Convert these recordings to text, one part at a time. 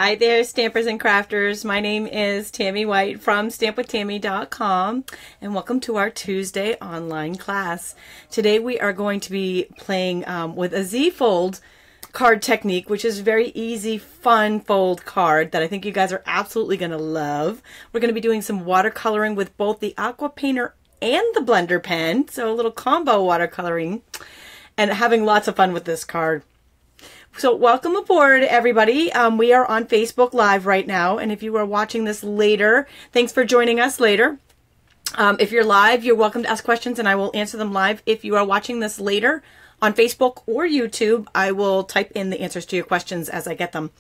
Hi there, stampers and crafters. My name is Tami White from stampwithtami.com, and welcome to our Tuesday online class. Today we are going to be playing with a Z-fold card technique, which is a very easy, fun fold card that I think you guys are absolutely going to love. We're going to be doing some watercoloring with both the aqua painter and the blender pen, so a little combo watercoloring, and having lots of fun with this card. So welcome aboard, everybody. We are on Facebook Live right now, and if you are watching this later, thanks for joining us later. If you're live, you're welcome to ask questions, and I will answer them live. If you are watching this later on Facebook or YouTube, I will type in the answers to your questions as I get them.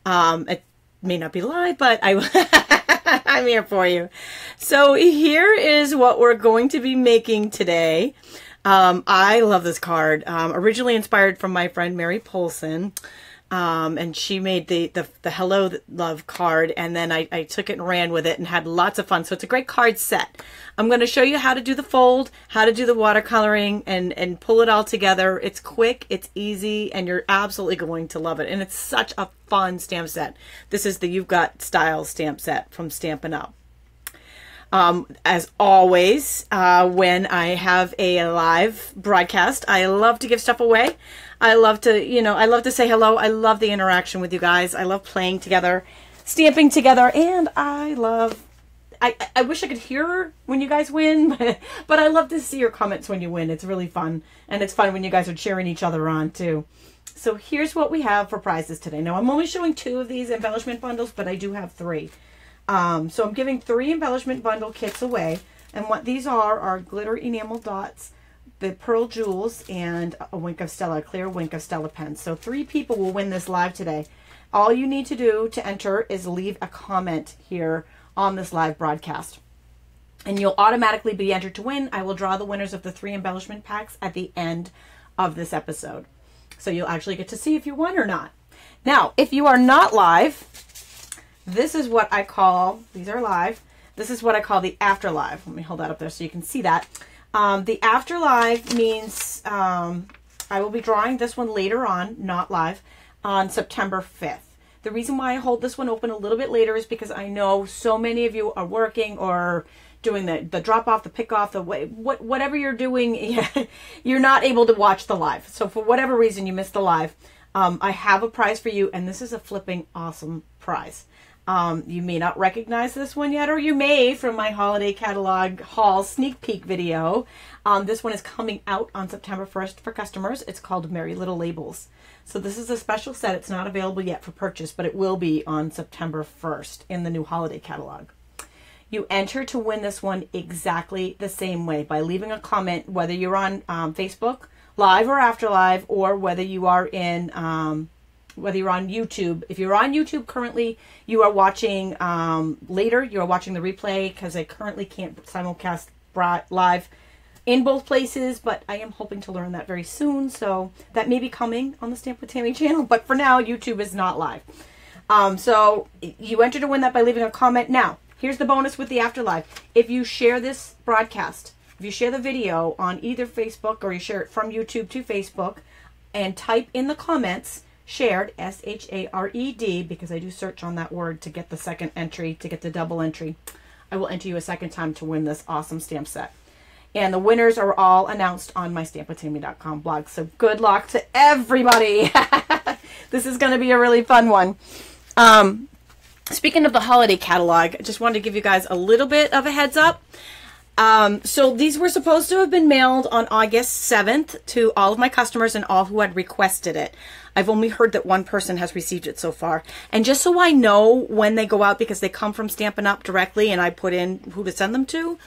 It may not be live, but I'm here for you. So here is what we're going to be making today. I love this card. Originally inspired from my friend Mary Polson, and she made the Hello Love card, and then I took it and ran with it and had lots of fun. So it's a great card set. I'm going to show you how to do the fold, how to do the watercoloring, and pull it all together. It's quick, it's easy, and you're absolutely going to love it. And it's such a fun stamp set. This is the You've Got Style stamp set from Stampin' Up. As always, when I have a live broadcast, I love to give stuff away. I love to, I love to say hello. I love the interaction with you guys. I love playing together, stamping together, and I wish I could hear when you guys win, but I love to see your comments when you win. It's really fun, and it's fun when you guys are cheering each other on, too. So here's what we have for prizes today. Now, I'm only showing 2 of these embellishment bundles, but I do have 3. So I'm giving 3 embellishment bundle kits away, and what these are glitter enamel dots, the pearl jewels, and a Wink of Stella, a clear Wink of Stella pen. So 3 people will win this live today. All you need to do to enter is leave a comment here on this live broadcast, and you'll automatically be entered to win. I will draw the winners of the 3 embellishment packs at the end of this episode, so you'll actually get to see if you won or not. Now, if you are not live, this is what I call, these are live, this is what I call the after live. Let me hold that up there so you can see that. The after live means I will be drawing this one later on, not live, on September 5th. The reason why I hold this one open a little bit later is because I know so many of you are working or doing the drop off, the pick off, whatever you're doing, you're not able to watch the live. So for whatever reason you missed the live, I have a prize for you, and this is a flipping awesome prize. You may not recognize this one yet, or you may from my holiday catalog haul sneak peek video. This one is coming out on September 1st for customers. It's called Merry Little Labels. So this is a special set. It's not available yet for purchase, but it will be on September 1st in the new holiday catalog. You enter to win this one exactly the same way by leaving a comment, whether you're on Facebook live or after live, or whether you are in whether you're on YouTube. If you're on YouTube currently, you are watching later, you're watching the replay, because I currently can't simulcast live in both places, but I am hoping to learn that very soon, so that may be coming on the Stamp with Tami channel, but for now, YouTube is not live. So you enter to win that by leaving a comment. Now, here's the bonus with the afterlife. If you share this broadcast, if you share the video on either Facebook, or you share it from YouTube to Facebook, and type in the comments, shared, S-H-A-R-E-D, because I do search on that word to get the second entry, to get the double entry, I will enter you a second time to win this awesome stamp set. And the winners are all announced on my stampwithtami.com blog. So good luck to everybody. This is going to be a really fun one. Speaking of the holiday catalog, I just wanted to give you guys a little bit of a heads up. So these were supposed to have been mailed on August 7th to all of my customers and all who had requested it. I've only heard that 1 person has received it so far. And just so I know when they go out, because they come from Stampin' Up! Directly and I put in who to send them to,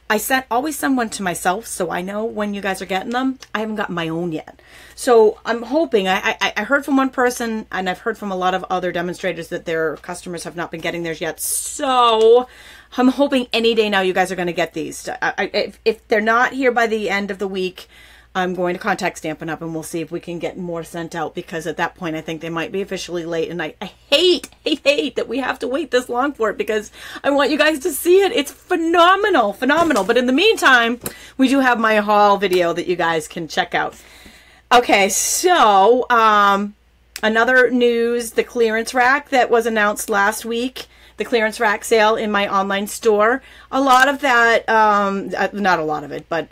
I always send one to myself, so I know when you guys are getting them. I haven't gotten my own yet. So I'm hoping, I heard from 1 person, and I've heard from a lot of other demonstrators that their customers have not been getting theirs yet. So I'm hoping any day now you guys are going to get these. If they're not here by the end of the week, I'm going to contact Stampin' Up! And we'll see if we can get more sent out, because at that point I think they might be officially late, and I hate that we have to wait this long for it, because I want you guys to see it. It's phenomenal. But in the meantime, we do have my haul video that you guys can check out. Okay, so Another news, the clearance rack that was announced last week, the clearance rack sale in my online store. A lot of that, not a lot of it, but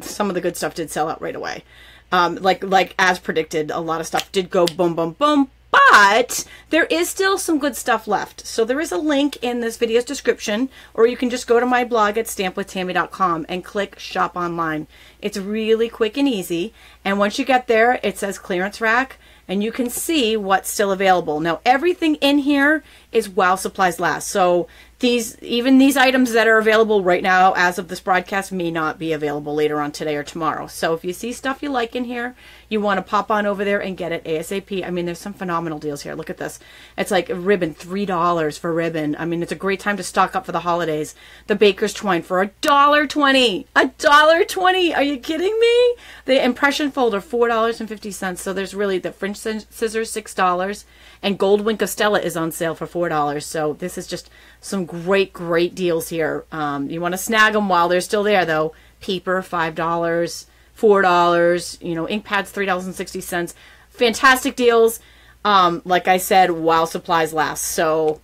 some of the good stuff did sell out right away. Like as predicted, a lot of stuff did go boom, boom, boom. But there is still some good stuff left. So there is a link in this video's description, or you can just go to my blog at stampwithtami.com and click shop online. It's really quick and easy. And once you get there, it says clearance rack, and you can see what's still available. Now, everything in here is while supplies last. So even these items that are available right now as of this broadcast may not be available later on today or tomorrow. So if you see stuff you like in here, you want to pop on over there and get it ASAP. I mean, there's some phenomenal deals here. Look at this. It's like a ribbon, $3 for ribbon. I mean, it's a great time to stock up for the holidays. The baker's twine for $1.20. $1.20. Are you kidding me? The impression folder, $4.50. So there's really the French scissors, $6. And Gold Wink of Stella is on sale for $4. So this is just some great, great deals here. You want to snag them while they're still there, though. Paper, $5, $4. You know, ink pads, $3.60. Fantastic deals. Like I said, while supplies last. So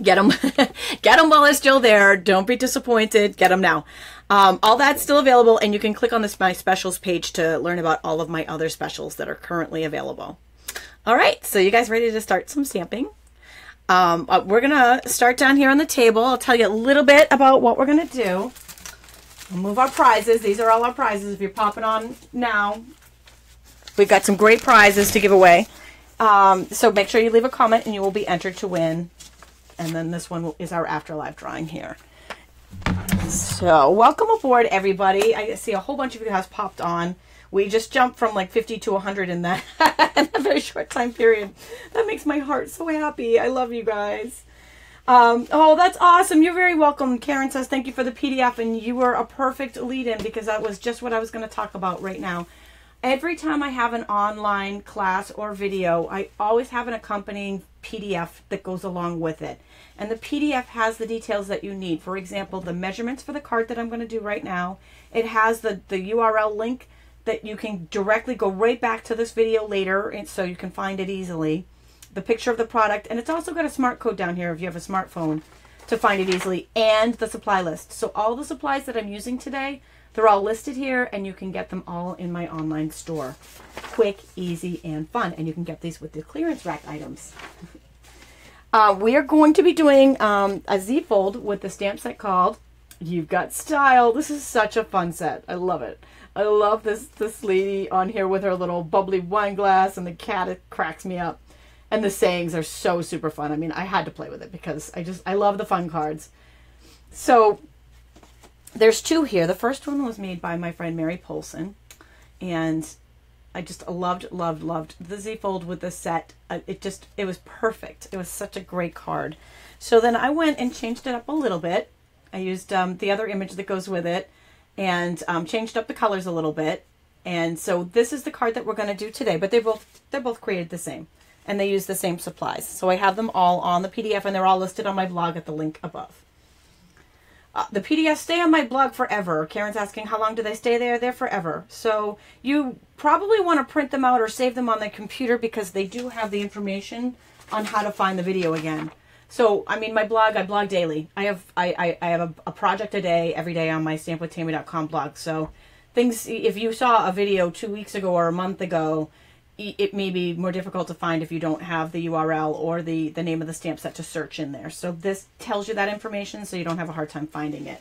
get them, get them while they're still there. Don't be disappointed. Get them now. All that's still available, and you can click on this my specials page to learn about all of my other specials that are currently available. All right, so you guys ready to start some stamping? We're gonna start down here on the table. I'll tell you a little bit about what we're gonna do. We'll move our prizes. These are all our prizes. If you're popping on now, we've got some great prizes to give away. So make sure you leave a comment and you will be entered to win. And then this one is our Afterlife drawing here. So welcome aboard, everybody. I see a whole bunch of you guys popped on. We just jumped from like 50 to 100 in that in a very short time period. That makes my heart so happy. I love you guys. Oh, that's awesome. You're very welcome. Karen says thank you for the PDF, and you were a perfect lead-in because that was just what I was going to talk about right now. Every time I have an online class or video, I always have an accompanying PDF that goes along with it. And the PDF has the details that you need. For example, the measurements for the card that I'm going to do right now. It has the URL link that you can directly go right back to this video later, and so you can find it easily. The picture of the product, and it's also got a smart code down here if you have a smartphone to find it easily, and the supply list. So all the supplies that I'm using today, they're all listed here, and you can get them all in my online store. Quick, easy, and fun, and you can get these with the clearance rack items. We are going to be doing a Z-fold with the stamp set called You've Got Style. This is such a fun set. I love it. I love this lady on here with her little bubbly wine glass, and the cat, it cracks me up. And the sayings are so super fun. I mean, I had to play with it because I love the fun cards. So there's two here. The first one was made by my friend Mary Polson, and I just loved the Z-fold with the set. It was perfect. It was such a great card. So then I went and changed it up a little bit. I used the other image that goes with it, and changed up the colors a little bit. And so this is the card that we're going to do today, but they're both created the same, and they use the same supplies. So I have them all on the PDF, and they're all listed on my blog at the link above. The PDFs stay on my blog forever. Karen's asking how long do they stay there? They're forever. So you probably want to print them out or save them on the computer because they do have the information on how to find the video again. So, I mean, my blog, I blog daily. I have a project a day, every day on my stampwithtami.com blog. So things, if you saw a video 2 weeks ago or a month ago, it may be more difficult to find if you don't have the URL or the name of the stamp set to search in there. So this tells you that information so you don't have a hard time finding it.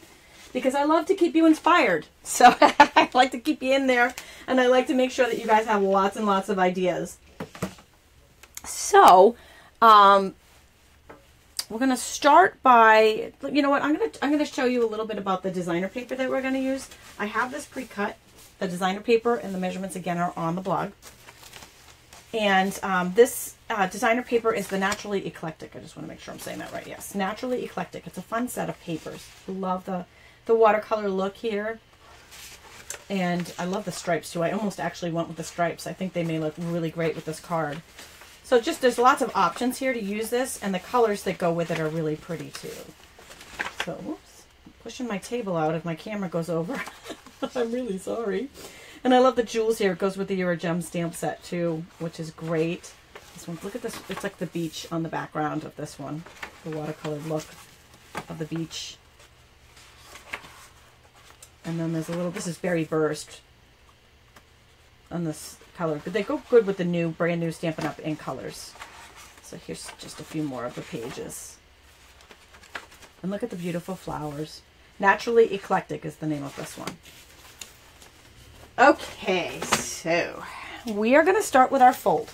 Because I love to keep you inspired. So I like to keep you in there, and I like to make sure that you guys have lots and lots of ideas. So, we're going to start by, you know what, I'm going to show you a little bit about the designer paper that we're going to use. I have this pre-cut. The designer paper and the measurements, again, are on the blog. And this designer paper is the Naturally Eclectic. I just want to make sure I'm saying that right. Yes, Naturally Eclectic. It's a fun set of papers. Love the watercolor look here. And I love the stripes, too. I almost actually went with the stripes. I think they may look really great with this card. So just, there's lots of options here to use this, and the colors that go with it are really pretty, too. So, whoops. I'm pushing my table out if my camera goes over. I'm really sorry. And I love the jewels here. It goes with the Eurogem stamp set too, which is great. This one, look at this. It's like the beach on the background of this one. The watercolored look of the beach. And then there's a little, this is Berry Burst on this color. But they go good with the new, brand new Stampin' Up! In colors. So here's just a few more of the pages. And look at the beautiful flowers. Naturally Eclectic is the name of this one. Okay, so we are going to start with our fold.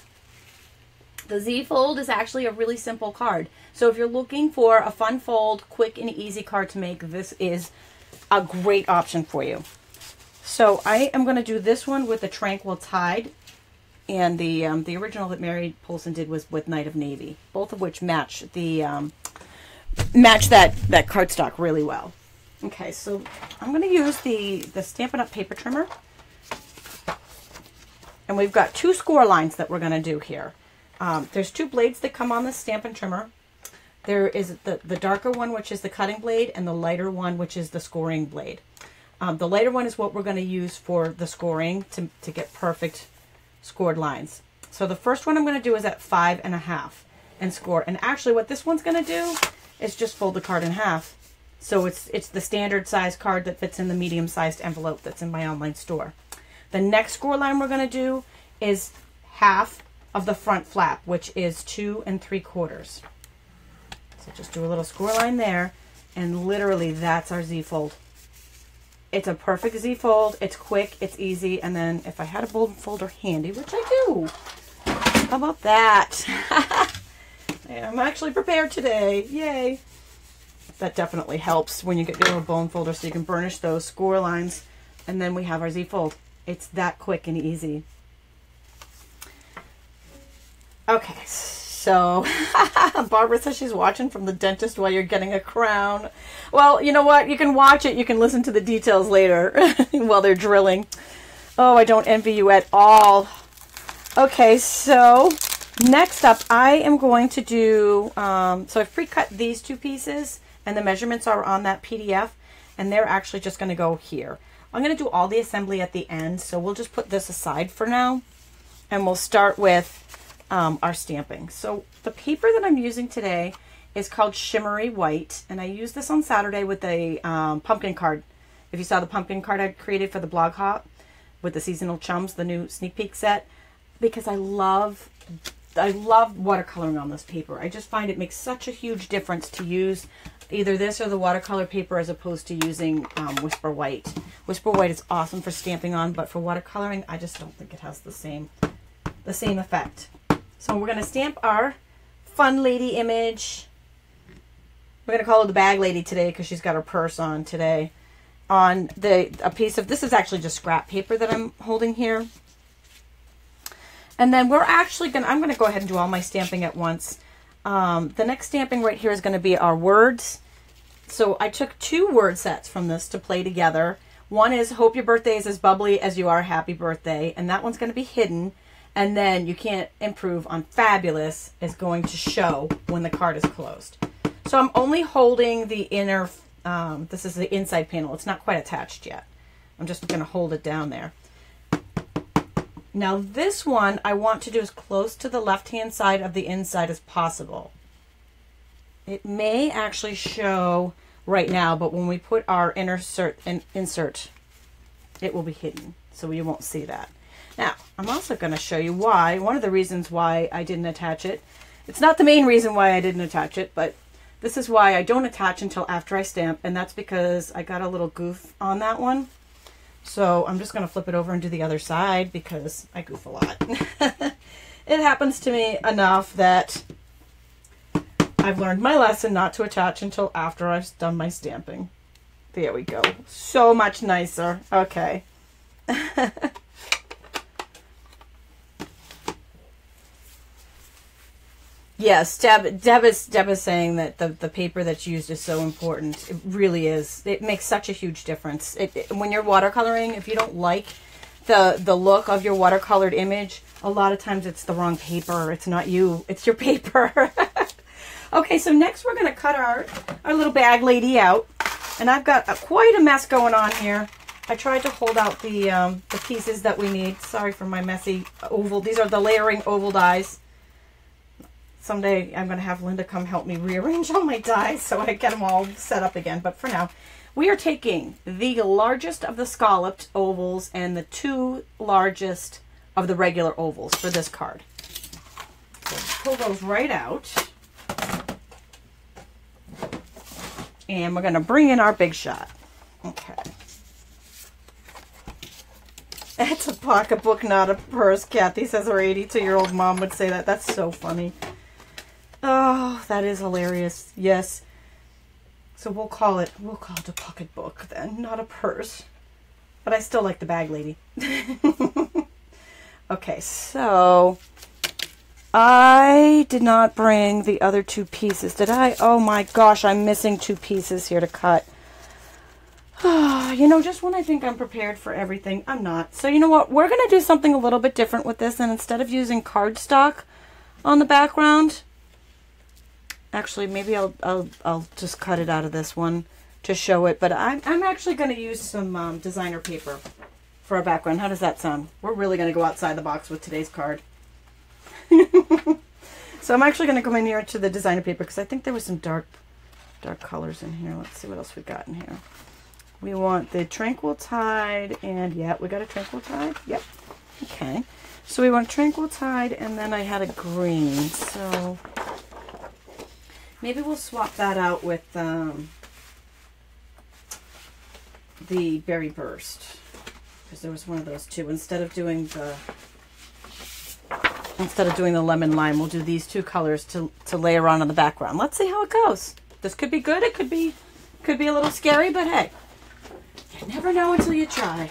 The Z fold is actually a really simple card. So if you're looking for a fun fold, quick and easy card to make, this is a great option for you. So I am going to do this one with the Tranquil Tide, and the original that Mary Polson did was with Night of Navy, both of which match the match that cardstock really well. Okay, so I'm going to use the Stampin' Up! Paper trimmer, and we've got two score lines that we're going to do here. There's two blades that come on the Stampin' trimmer. There is the darker one, which is the cutting blade, and the lighter one, which is the scoring blade. The lighter one is what we're going to use for the scoring to get perfect scored lines. So the first one I'm going to do is at 5.5 and score. And actually what this one's going to do is just fold the card in half. So it's the standard size card that fits in the medium sized envelope that's in my online store. The next score line we're going to do is half of the front flap, which is 2 3/4. So just do a little score line there, and literally that's our Z fold. It's a perfect Z fold. It's quick, it's easy, and then if I had a bold folder handy, which I do, how about that? I'm actually prepared today. Yay! That definitely helps when you get your bone folder, so you can burnish those score lines, and then we have our Z fold. It's that quick and easy. Okay, so Barbara says she's watching from the dentist while you're getting a crown. Well, you know what? You can watch it. You can listen to the details later while they're drilling. Oh, I don't envy you at all. Okay, so next up, I am going to do, so I've pre-cut these two pieces, and the measurements are on that PDF, and they're actually just going to go here. I'm going to do all the assembly at the end, so we'll just put this aside for now, and we'll start with our stamping. So the paper that I'm using today is called Shimmery White, and I used this on Saturday with a pumpkin card. If you saw the pumpkin card I created for the blog hop with the seasonal chums, the new sneak peek set, because I love watercoloring on this paper. I just find it makes such a huge difference to use either this or the watercolor paper as opposed to using Whisper White. Whisper White is awesome for stamping on, but for watercoloring, I just don't think it has the same effect. So we're going to stamp our fun lady image. We're going to call her the bag lady today because she's got her purse on today. On a piece of, this is actually just scrap paper that I'm holding here. And then we're actually going to, I'm going to go ahead and do all my stamping at once. The next stamping right here is going to be our words. So I took two word sets from this to play together. One is hope your birthday is as bubbly as you are, happy birthday. And that one's going to be hidden. And then you can't improve on fabulous is going to show when the card is closed. So I'm only holding the inner, this is the inside panel. It's not quite attached yet. I'm just going to hold it down there. Now this one I want to do as close to the left-hand side of the inside as possible. It may actually show right now, but when we put our insert, it will be hidden, so you won't see that. Now, I'm also going to show you why, one of the reasons why I didn't attach it. It's not the main reason why I didn't attach it, but this is why I don't attach until after I stamp, and that's because I got a little goof on that one. So I'm just going to flip it over and do the other side because I goof a lot. It happens to me enough that I've learned my lesson not to attach until after I've done my stamping. There we go. So much nicer. Okay. Yes, Deb is saying that the paper that's used is so important. It really is. It makes such a huge difference. When you're watercoloring, if you don't like the look of your watercolored image, a lot of times it's the wrong paper. It's not you, it's your paper. Okay, so next we're going to cut our little bag lady out. And I've got quite a mess going on here. I tried to hold out the pieces that we need. Sorry for my messy oval. These are the layering oval dies. Someday I'm going to have Linda come help me rearrange all my dies so I get them all set up again. But for now, we are taking the largest of the scalloped ovals and the 2 largest of the regular ovals for this card. So pull those right out. And we're going to bring in our big shot. Okay. It's a pocketbook, not a purse. Kathy says her 82-year-old mom would say that. That's so funny. Oh, that is hilarious. Yes. So we'll call it a pocketbook then, not a purse. But I still like the bag lady. Okay, so I did not bring the other 2 pieces, did I? Oh my gosh, I'm missing 2 pieces here to cut. You know, just when I think I'm prepared for everything, I'm not. So you know what? We're going to do something a little bit different with this. And instead of using cardstock on the background, actually, maybe I'll just cut it out of this one to show it. But I'm actually going to use some designer paper for our background. How does that sound? We're really going to go outside the box with today's card. So I'm actually going to come in here to the designer paper because I think there was some dark colors in here. Let's see what else we got in here. We want the Tranquil Tide, and yeah, we got a Tranquil Tide. Yep. Okay. So we want Tranquil Tide, and then I had a green. So maybe we'll swap that out with the Berry Burst, because there was one of those too. Instead of doing the lemon lime, we'll do these 2 colors to layer on the background. Let's see how it goes. This could be good. It could be a little scary, but hey. You never know until you try.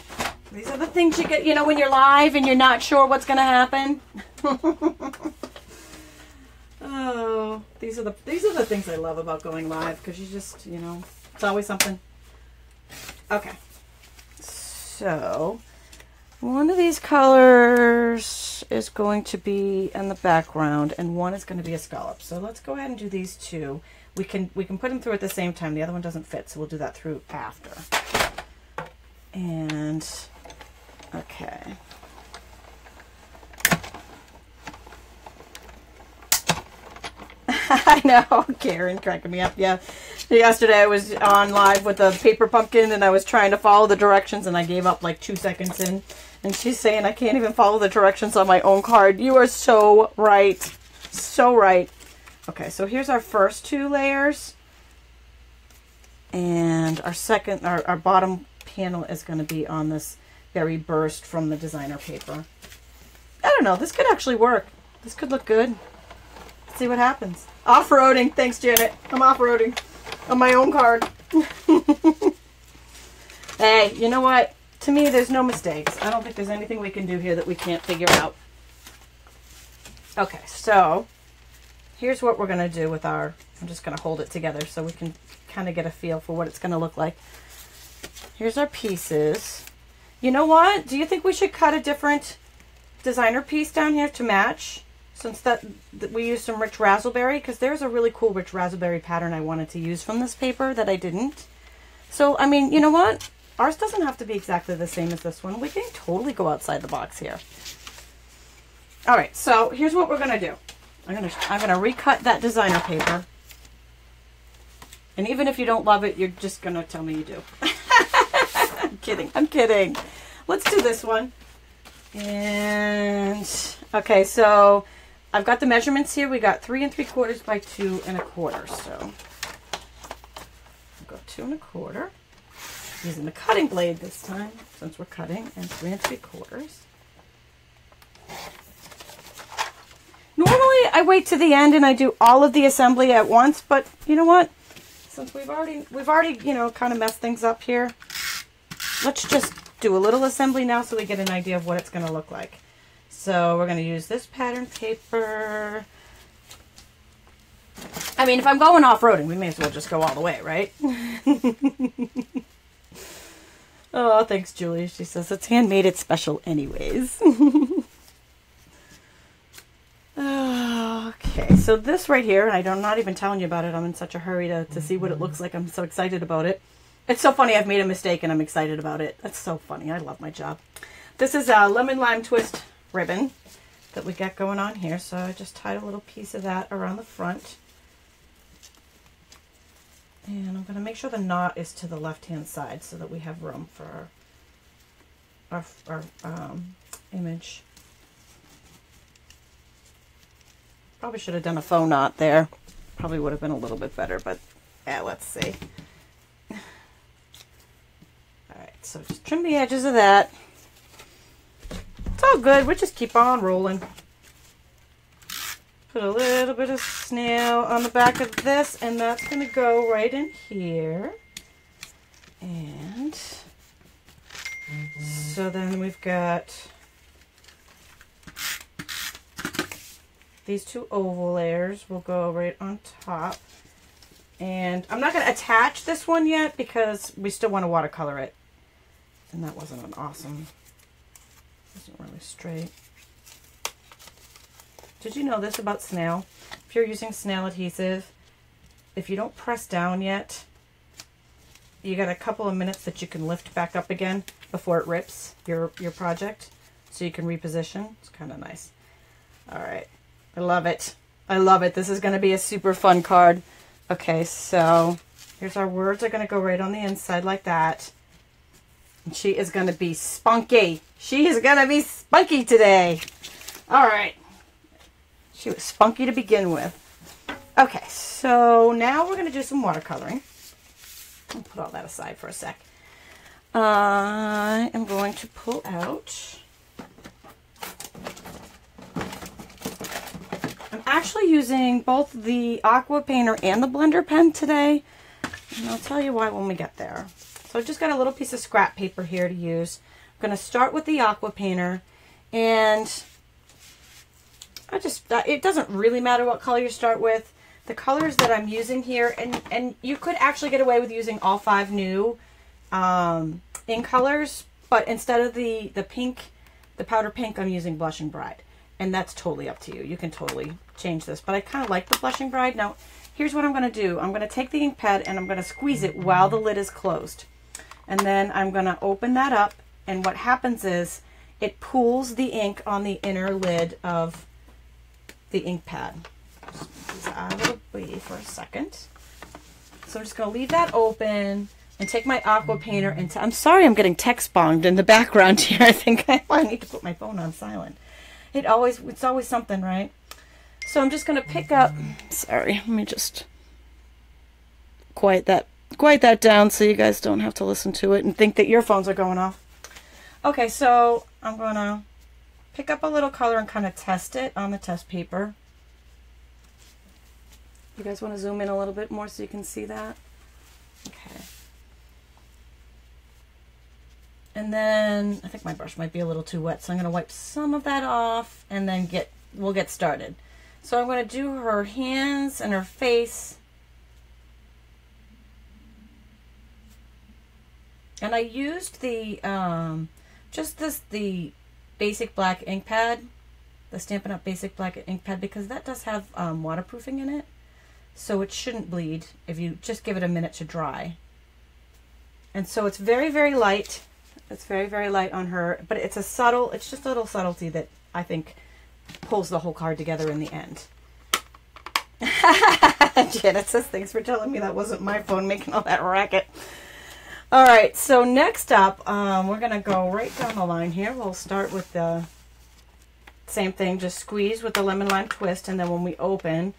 These are the things you get, you know, when you're live and you're not sure what's going to happen. Oh, these are the things I love about going live, because you just, you know, it's always something. Okay. So, one of these colors is going to be in the background and one is going to be a scallop. So, let's go ahead and do these 2. We can put them through at the same time. The other one doesn't fit, so we'll do that through after. And, okay. I know, Karen cracking me up. Yeah, yesterday I was on live with a paper pumpkin and I was trying to follow the directions and I gave up like 2 seconds in. And she's saying I can't even follow the directions on my own card. You are so right. So right. Okay, so here's our first 2 layers. And our second, our bottom panel is going to be on this Berry Burst from the designer paper. I don't know, this could actually work. This could look good. Let's see what happens. Off-roading. Thanks, Janet. I'm off-roading on my own card. Hey, you know what? To me, there's no mistakes. I don't think there's anything we can do here that we can't figure out. Okay, so here's what we're going to do with our, I'm just going to hold it together so we can kind of get a feel for what it's going to look like. Here's our pieces. You know what? Do you think we should cut a different designer piece down here to match? Since that we used some rich raspberry, because there's a really cool rich raspberry pattern I wanted to use from this paper that I didn't. So, I mean, you know what? Ours doesn't have to be exactly the same as this one. We can totally go outside the box here. All right, so here's what we're going to do. I'm gonna recut that designer paper. And even if you don't love it, you're just going to tell me you do. I'm kidding. I'm kidding. Let's do this one. And, okay, so I've got the measurements here. We got 3 3/4 by 2 1/4. So I'll go 2 1/4. Using the cutting blade this time, since we're cutting, and 3 3/4. Normally, I wait to the end and I do all of the assembly at once, but you know what? Since we've already, you know, kind of messed things up here, let's just do a little assembly now so we get an idea of what it's going to look like. So we're going to use this pattern paper. I mean, if I'm going off-roading, we may as well just go all the way, right? Oh, thanks, Julie. She says it's handmade, it's special anyways. Okay, so this right here, I'm not even telling you about it. I'm in such a hurry to see what it looks like. I'm so excited about it. It's so funny. I've made a mistake and I'm excited about it. That's so funny. I love my job. This is a lemon lime twist ribbon that we got going on here. So I just tied a little piece of that around the front. And I'm going to make sure the knot is to the left-hand side so that we have room for our image. Probably should have done a faux knot there. Probably would have been a little bit better, but yeah, let's see. Alright, so just trim the edges of that. It's all good. We'll just keep on rolling. Put a little bit of snail on the back of this, and that's going to go right in here. And so then we've got these two oval layers will go right on top. And I'm not going to attach this one yet because we still want to watercolor it. And that wasn't an awesome, wasn't really straight. Did you know this about snail? If you're using snail adhesive, if you don't press down yet, you got a couple of minutes that you can lift back up again before it rips your project, so you can reposition. It's kind of nice. All right, I love it. I love it. This is going to be a super fun card. Okay, so here's our words. Are going to go right on the inside like that. And she is going to be spunky. She is going to be spunky today. All right. She was spunky to begin with. Okay, so now we're going to do some watercoloring. I'll put all that aside for a sec. I am going to pull out. I'm actually using both the aqua painter and the blender pen today. And I'll tell you why when we get there. So I've just got a little piece of scrap paper here to use. I'm going to start with the aqua painter, and it doesn't really matter what color you start with. The colors that I'm using here, and you could actually get away with using all 5 new ink colors, but instead of the pink, the powder pink, I'm using Blushing Bride. And that's totally up to you. You can totally change this, but I kind of like the Blushing Bride. Now, here's what I'm going to do. I'm going to take the ink pad and I'm going to squeeze it while the lid is closed. And then I'm going to open that up, and what happens is it pools the ink on the inner lid of the ink pad. Just out of the way for a second. So I'm just going to leave that open and take my aqua painter and I'm sorry I'm getting text bonged in the background here. I think I need to put my phone on silent. It's always something, right? So I'm just going to pick up, sorry, let me just quiet that down so you guys don't have to listen to it and think that your phones are going off. Okay, so I'm going to pick up a little color and kind of test it on the test paper. You guys want to zoom in a little bit more so you can see that? Okay. And then I think my brush might be a little too wet, so I'm going to wipe some of that off and then we'll get started. So I'm going to do her hands and her face. And I used the the basic black ink pad, the Stampin' Up! Basic black ink pad, because that does have waterproofing in it. So it shouldn't bleed if you just give it a minute to dry. And so it's very, very light. It's very, very light on her, but it's just a little subtlety that I think pulls the whole card together in the end. Janet says, thanks for telling me that wasn't my phone making all that racket. All right, so next up, we're going to go right down the line here. We'll start with the same thing, just squeeze with the lemon lime twist, and then when we open,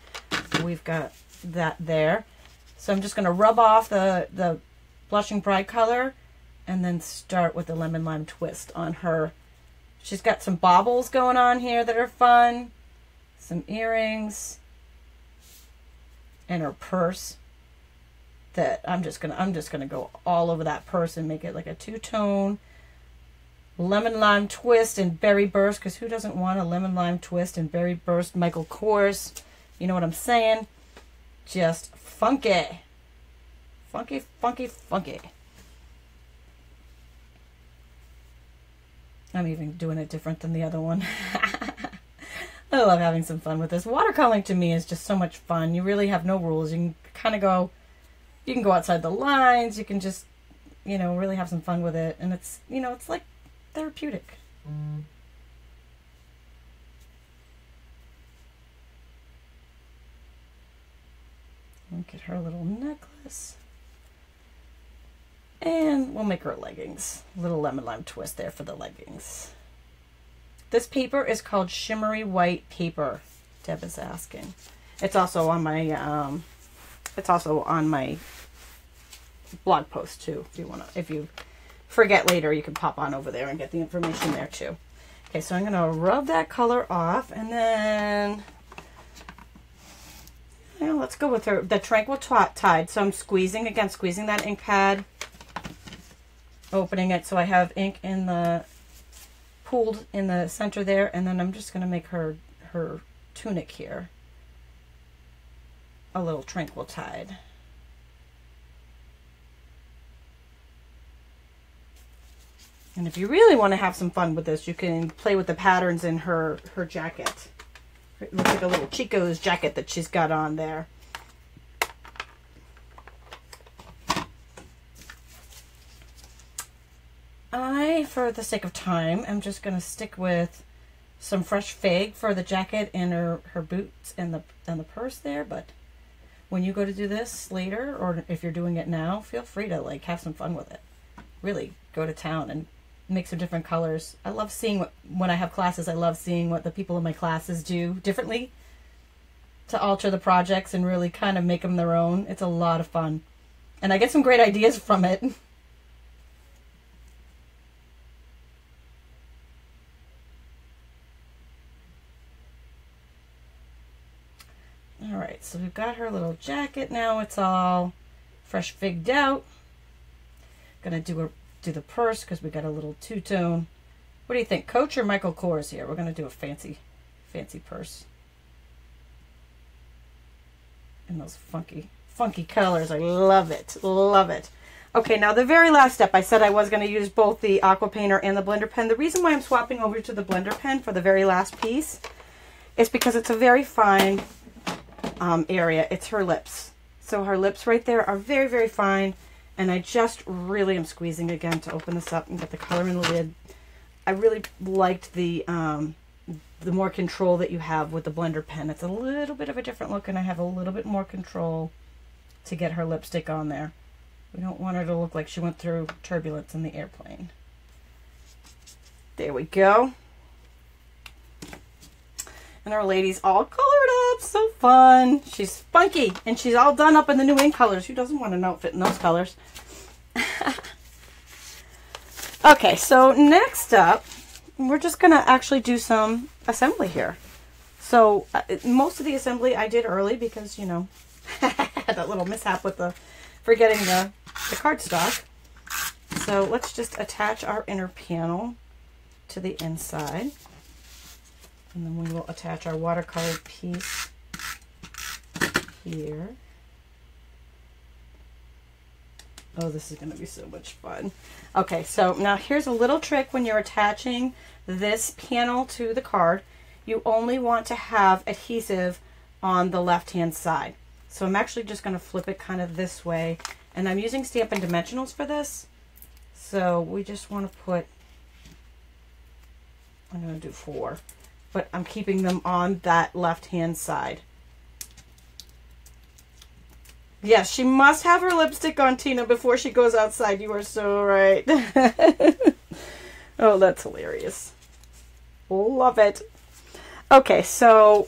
we've got that there. So I'm just going to rub off the Blushing Bride color and then start with the lemon lime twist on her. She's got some baubles going on here that are fun, some earrings, and her purse that I'm just gonna go all over that purse and make it like a two-tone lemon lime twist and berry burst, because who doesn't want a lemon lime twist and berry burst Michael Kors? You know what I'm saying? Just funky. Funky, funky, funky. I'm even doing it different than the other one. I love having some fun with this. Watercoloring to me is just so much fun. You really have no rules. You can kind of go, you can go outside the lines. You can just you know, really have some fun with it. And it's, you know, it's like therapeutic. Look at her little necklace. And we'll make her leggings. A little lemon lime twist there for the leggings. This paper is called Shimmery White Paper, Deb is asking. It's also on my blog post too. If you forget later, you can pop on over there and get the information there too. Okay, so I'm gonna rub that color off, and then let's go with the Tranquil Tide. So I'm squeezing that ink pad, opening it so I have ink in the pooled in the center there, and then I'm just gonna make her tunic here a little Tranquil Tide. And if you really want to have some fun with this, you can play with the patterns in her jacket. It looks like a little Chico's jacket that she's got on there. For the sake of time, I'm just going to stick with some fresh fig for the jacket and her boots and the purse there. But when you go to do this later, or if you're doing it now, feel free to like have some fun with it. Really go to town and make some different colors. I love seeing when I have classes, I love seeing what the people in my classes do differently to alter the projects and really kind of make them their own. It's a lot of fun. And I get some great ideas from it. All right, so we've got her little jacket now. It's all fresh figged out. Gonna do the purse because we got a little two-tone. What do you think, Coach or Michael Kors here? We're gonna do a fancy purse. And those funky colors. I love it. Love it. Okay, now the very last step, I said I was gonna use both the aqua painter and the blender pen. The reason why I'm swapping over to the blender pen for the very last piece is because it's a very fine area. It's her lips. So her lips right there are very, very fine. And I just really am squeezing again to open this up and get the color in the lid. I really liked the more control that you have with the blender pen. It's a little bit of a different look, and I have a little bit more control to get her lipstick on there. We don't want her to look like she went through turbulence in the airplane. There we go. And our lady's all colored up. So fun. She's spunky. And she's all done up in the new ink colors. Who doesn't want an outfit in those colors? Okay, so next up, we're just going to actually do some assembly here. So most of the assembly I did early because, you know, I had that little mishap with forgetting the cardstock. So let's just attach our inner panel to the inside. And then we will attach our watercolor piece here. Oh, this is going to be so much fun. Okay, so now here's a little trick when you're attaching this panel to the card. You only want to have adhesive on the left-hand side. So I'm actually just going to flip it kind of this way. And I'm using Stampin' Dimensionals for this. So we just want to put, I'm going to do 4. But I'm keeping them on that left-hand side. Yes, she must have her lipstick on, Tina, before she goes outside. You are so right. Oh, that's hilarious. Love it. Okay, so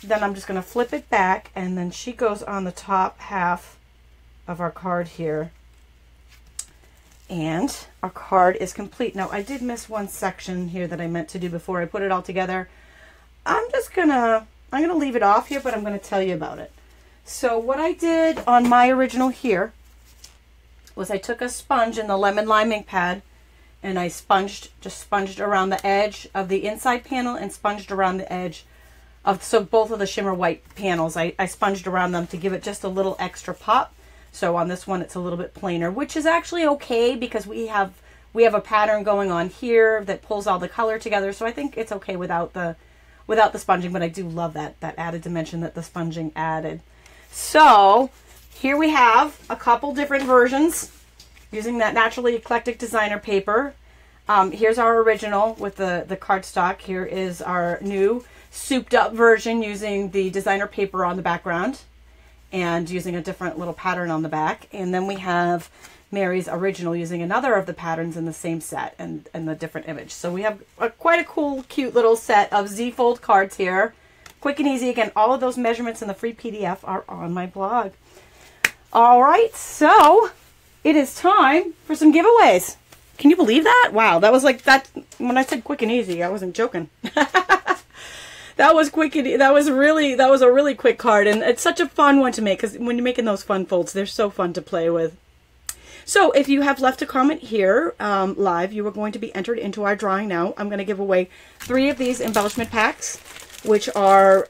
then I'm just going to flip it back, and then she goes on the top half of our card here. And our card is complete. Now, I did miss one section here that I meant to do before I put it all together. I'm gonna leave it off here, but I'm gonna tell you about it. So what I did on my original here was I took a sponge in the lemon lime ink pad, and I just sponged around the edge of the inside panel and sponged around the edge of, so both of the shimmer white panels, I sponged around them to give it just a little extra pop. So on this one, it's a little bit plainer, which is actually okay because we have a pattern going on here that pulls all the color together. So I think it's okay without the sponging, but I do love that added dimension that the sponging added. So here we have a couple different versions using that Naturally Eclectic Designer paper. Here's our original with the cardstock. Here is our new souped up version using the designer paper on the background and using a different little pattern on the back. And then we have Mary's original using another of the patterns in the same set and the different image. So we have quite a cool, cute little set of Z-fold cards here. Quick and easy. Again, all of those measurements in the free PDF are on my blog. All right, so it is time for some giveaways. Can you believe that? Wow, that was like that. When I said quick and easy, I wasn't joking. That was quick and that was a really quick card, and it's such a fun one to make because when you're making those fun folds, they're so fun to play with. So if you have left a comment here live, you are going to be entered into our drawing now. I'm going to give away 3 of these embellishment packs, which are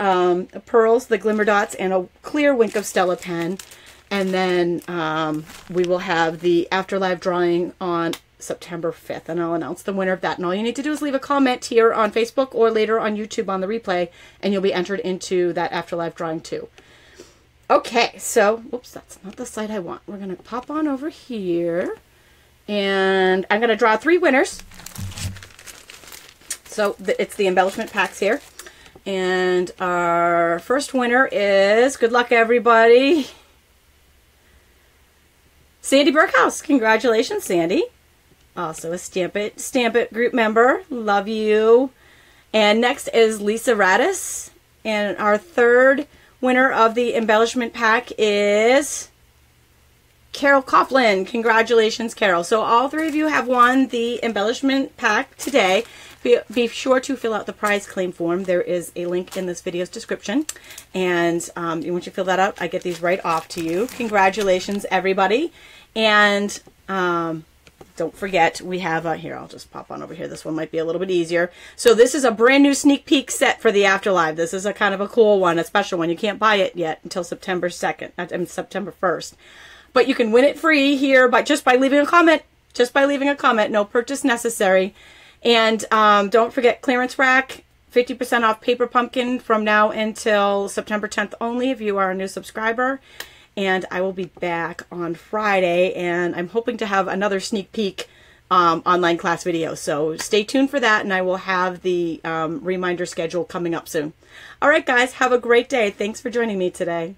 pearls, the glimmer dots, and a clear Wink of Stella pen. And then we will have the afterlife drawing on September 5th, and I'll announce the winner of that. And all you need to do is leave a comment here on Facebook or later on YouTube on the replay, and you'll be entered into that afterlife drawing too. Okay, so, oops, that's not the side I want. We're going to pop on over here, and I'm going to draw 3 winners. So it's the embellishment packs here. And our first winner is, good luck everybody, Sandy Burkhouse. Congratulations, Sandy. Also a Stamp It group member. Love you. And next is Lisa Radis. And our third winner of the embellishment pack is Carol Coughlin. Congratulations, Carol. So all 3 of you have won the embellishment pack today. Be sure to fill out the prize claim form. There is a link in this video's description. And once you fill that out, I get these right off to you. Congratulations, everybody. And don't forget, we have here, I'll just pop on over here. This one might be a little bit easier. So this is a brand new sneak peek set for the Afterlife. This is a kind of a cool one, a special one. You can't buy it yet until September 2nd, September 1st. But you can win it free here just by leaving a comment. Just by leaving a comment. No purchase necessary. And don't forget, clearance rack, 50% off Paper Pumpkin from now until September 10th only if you are a new subscriber. And I will be back on Friday, and I'm hoping to have another sneak peek online class video. So stay tuned for that, and I will have the reminder schedule coming up soon. All right, guys, have a great day. Thanks for joining me today.